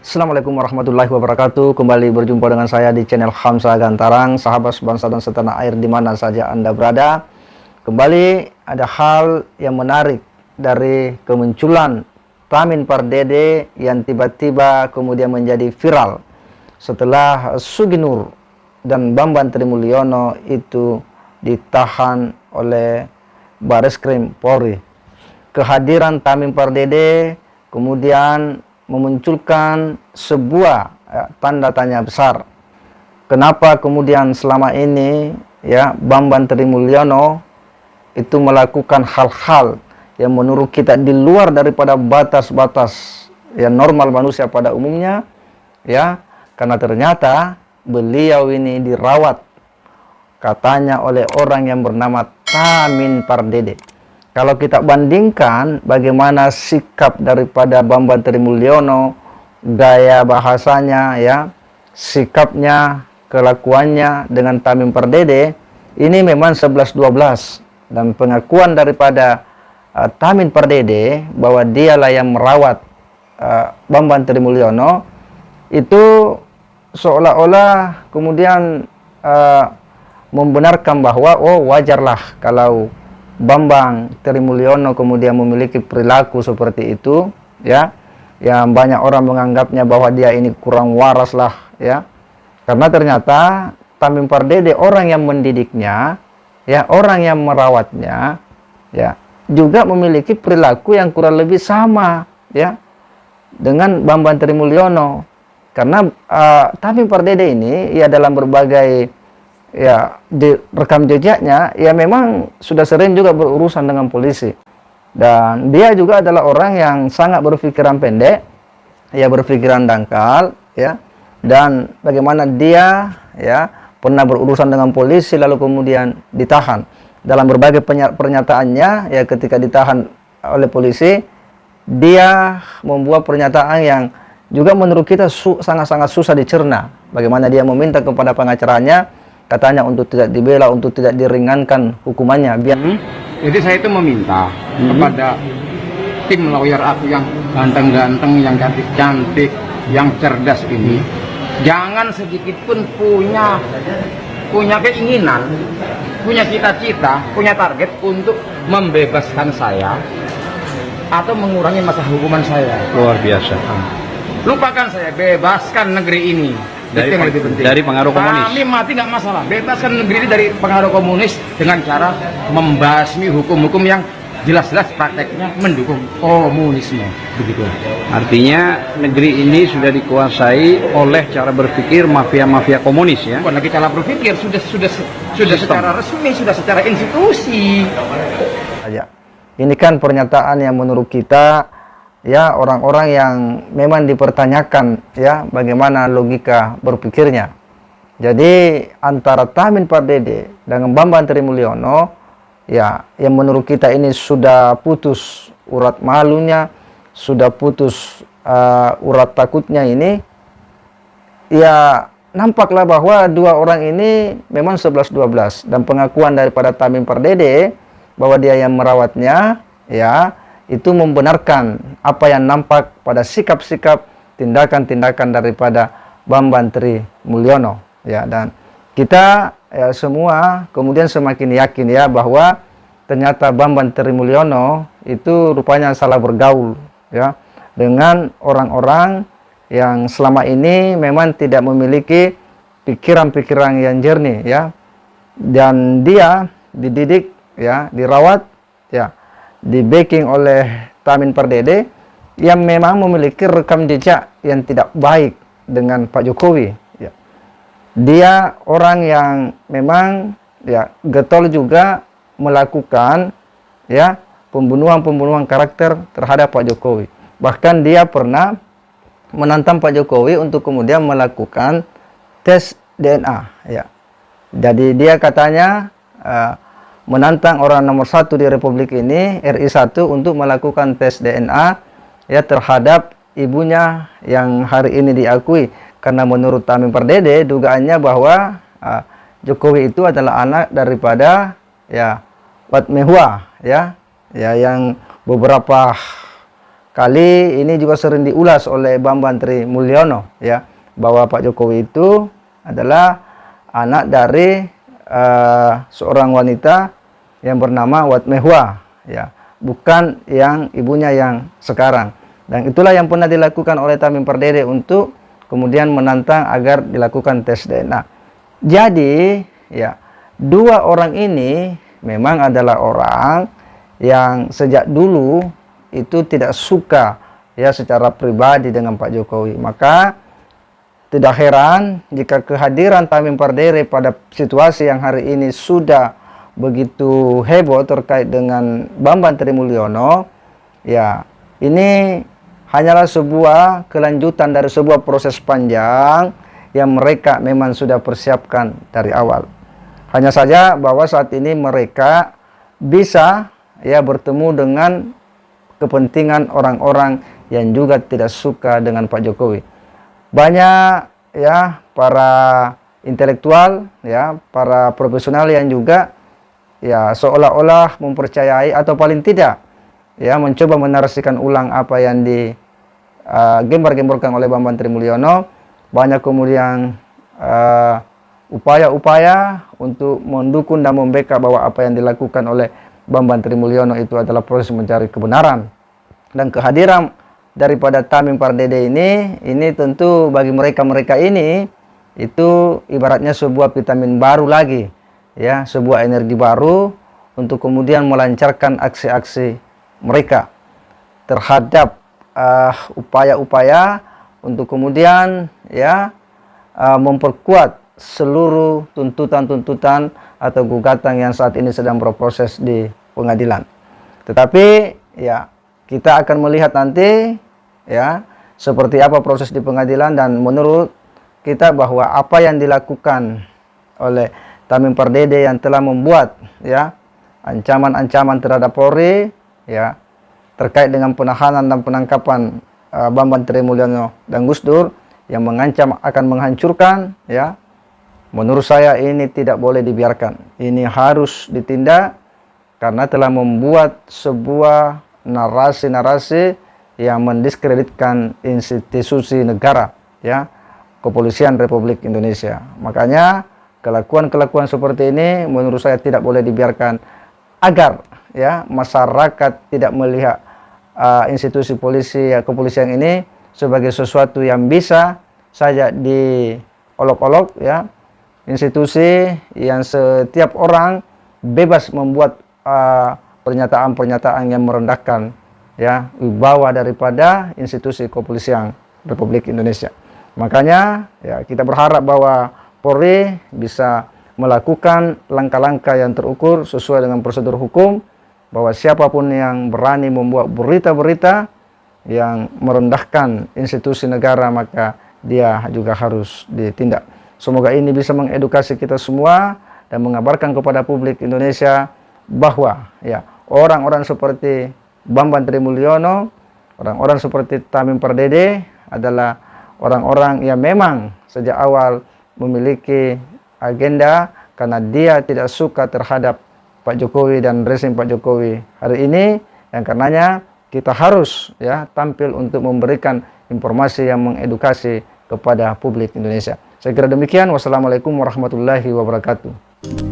Assalamualaikum warahmatullahi wabarakatuh. Kembali berjumpa dengan saya di channel Hamzah Gantarang, sahabat sebangsa dan setanah air di mana saja Anda berada. Kembali ada hal yang menarik dari kemunculan Tamin Pardede yang tiba-tiba kemudian menjadi viral setelah Suginur dan Bambang Trimulyono itu ditahan oleh Bareskrim Polri. Kehadiran Tamin Pardede kemudian memunculkan sebuah tanda tanya besar. Kenapa kemudian selama ini Bambang Trimulyono itu melakukan hal-hal yang menurut kita di luar daripada batas-batas yang normal manusia pada umumnya, karena ternyata beliau ini dirawat katanya oleh orang yang bernama Tamin Pardede. Kalau kita bandingkan bagaimana sikap daripada Bambang Trimulyono, gaya bahasanya, sikapnya, kelakuannya dengan Tamin Pardede, ini memang 11-12. Dan pengakuan daripada Tamin Pardede bahwa dialah yang merawat Bambang Trimulyono, itu seolah-olah kemudian membenarkan bahwa wajarlah kalau Bambang Trimulyono kemudian memiliki perilaku seperti itu, yang banyak orang menganggapnya bahwa dia ini kurang waras lah, karena ternyata Tamin Pardede orang yang mendidiknya, orang yang merawatnya, juga memiliki perilaku yang kurang lebih sama, dengan Bambang Trimulyono. Karena Tamin Pardede ini dalam berbagai di rekam jejaknya memang sudah sering juga berurusan dengan polisi, dan dia juga adalah orang yang sangat berpikiran pendek, berpikiran dangkal, dan bagaimana dia pernah berurusan dengan polisi lalu kemudian ditahan. Dalam berbagai pernyataannya ketika ditahan oleh polisi, dia membuat pernyataan yang juga menurut kita sangat-sangat susah dicerna. Bagaimana dia meminta kepada pengacaranya, katanya untuk tidak dibela, untuk tidak diringankan hukumannya. Jadi saya itu meminta kepada tim lawyer aku yang ganteng-ganteng, yang cantik-cantik, yang cerdas ini, jangan sedikit pun punya keinginan, punya cita-cita, punya target untuk membebaskan saya atau mengurangi masa hukuman saya. Luar biasa. Lupakan saya, bebaskan negeri ini. Dari pengaruh komunis. Kami mati nggak masalah, bebaskan negeri ini dari pengaruh komunis dengan cara membasmi hukum-hukum yang jelas-jelas prakteknya mendukung komunisme. Begitu. Artinya negeri ini sudah dikuasai oleh cara berpikir mafia-mafia komunis, ya. Bukan lagi cara berpikir, sudah secara resmi, sudah secara institusi. Ini kan pernyataan yang menurut kita orang-orang yang memang dipertanyakan bagaimana logika berpikirnya. Jadi antara Tamin Pardede dengan Bambang Trimulyono yang menurut kita ini sudah putus urat malunya, sudah putus urat takutnya ini, nampaklah bahwa dua orang ini memang 11-12. Dan pengakuan daripada Tamin Pardede bahwa dia yang merawatnya itu membenarkan apa yang nampak pada sikap-sikap, tindakan-tindakan daripada Bambang Trimulyono, dan kita semua kemudian semakin yakin bahwa ternyata Bambang Trimulyono itu rupanya salah bergaul dengan orang-orang yang selama ini memang tidak memiliki pikiran-pikiran yang jernih, dan dia dididik, dirawat, di backing oleh Tamin Pardede yang memang memiliki rekam jejak yang tidak baik dengan Pak Jokowi. Dia orang yang memang getol juga melakukan pembunuhan karakter terhadap Pak Jokowi. Bahkan dia pernah menantang Pak Jokowi untuk kemudian melakukan tes DNA. Jadi dia katanya menantang orang nomor 1 di Republik ini, RI1, untuk melakukan tes DNA terhadap ibunya yang hari ini diakui. Karena menurut Tamin Pardede dugaannya bahwa Jokowi itu adalah anak daripada Wat Mehua, yang beberapa kali ini juga sering diulas oleh Bambang Tri Mulyono, ya, bahwa Pak Jokowi itu adalah anak dari seorang wanita yang bernama Wat Mehwa, ya, bukan yang ibunya yang sekarang. Dan itulah yang pernah dilakukan oleh Tamim Pardede untuk kemudian menantang agar dilakukan tes DNA. Jadi, ya, dua orang ini memang adalah orang yang sejak dulu itu tidak suka, ya, secara pribadi dengan Pak Jokowi. Maka tidak heran jika kehadiran Tamim Pardede pada situasi yang hari ini sudah begitu heboh terkait dengan Bambang Tri Mulyono, ya, ini hanyalah sebuah kelanjutan dari sebuah proses panjang yang mereka memang sudah persiapkan dari awal. Hanya saja bahwa saat ini mereka bisa, ya, bertemu dengan kepentingan orang-orang yang juga tidak suka dengan Pak Jokowi. Banyak, ya, para intelektual, ya, para profesional yang juga, ya, seolah-olah mempercayai atau paling tidak, ya, mencoba menarasikan ulang apa yang digembar-gemborkan oleh Bambang Tri Mulyono. Banyak kemudian upaya-upaya untuk mendukung dan membackup bahwa apa yang dilakukan oleh Bambang Tri Mulyono itu adalah proses mencari kebenaran. Dan kehadiran daripada Tamim Pardede ini tentu bagi mereka ini itu ibaratnya sebuah vitamin baru lagi, ya, sebuah energi baru untuk kemudian melancarkan aksi-aksi mereka terhadap upaya-upaya untuk kemudian, ya, memperkuat seluruh tuntutan-tuntutan atau gugatan yang saat ini sedang berproses di pengadilan. Tetapi, ya, kita akan melihat nanti, ya, seperti apa proses di pengadilan, dan menurut kita bahwa apa yang dilakukan oleh Tamim Pardede yang telah membuat, ya, ancaman-ancaman terhadap Polri, ya, terkait dengan penahanan dan penangkapan Bambang Tri Mulyono dan Gus Dur yang mengancam akan menghancurkan, ya, menurut saya ini tidak boleh dibiarkan. Ini harus ditindak karena telah membuat sebuah narasi-narasi yang mendiskreditkan institusi negara, ya, Kepolisian Republik Indonesia. Makanya kelakuan-kelakuan seperti ini menurut saya tidak boleh dibiarkan agar, ya, masyarakat tidak melihat institusi polisi, ya, kepolisian ini sebagai sesuatu yang bisa saja diolok-olok, ya, institusi yang setiap orang bebas membuat pernyataan-pernyataan yang merendahkan, ya, wibawa daripada institusi kepolisian Republik Indonesia. Makanya, ya, kita berharap bahwa Polri bisa melakukan langkah-langkah yang terukur sesuai dengan prosedur hukum, bahwa siapapun yang berani membuat berita-berita yang merendahkan institusi negara maka dia juga harus ditindak. Semoga ini bisa mengedukasi kita semua dan mengabarkan kepada publik Indonesia bahwa, ya, orang-orang seperti Bambang Tri Mulyono, orang-orang seperti Tamim Pardede adalah orang-orang yang memang sejak awal memiliki agenda karena dia tidak suka terhadap Pak Jokowi dan rezim Pak Jokowi hari ini, yang karenanya kita harus, ya, tampil untuk memberikan informasi yang mengedukasi kepada publik Indonesia. Saya kira demikian. Wassalamualaikum warahmatullahi wabarakatuh.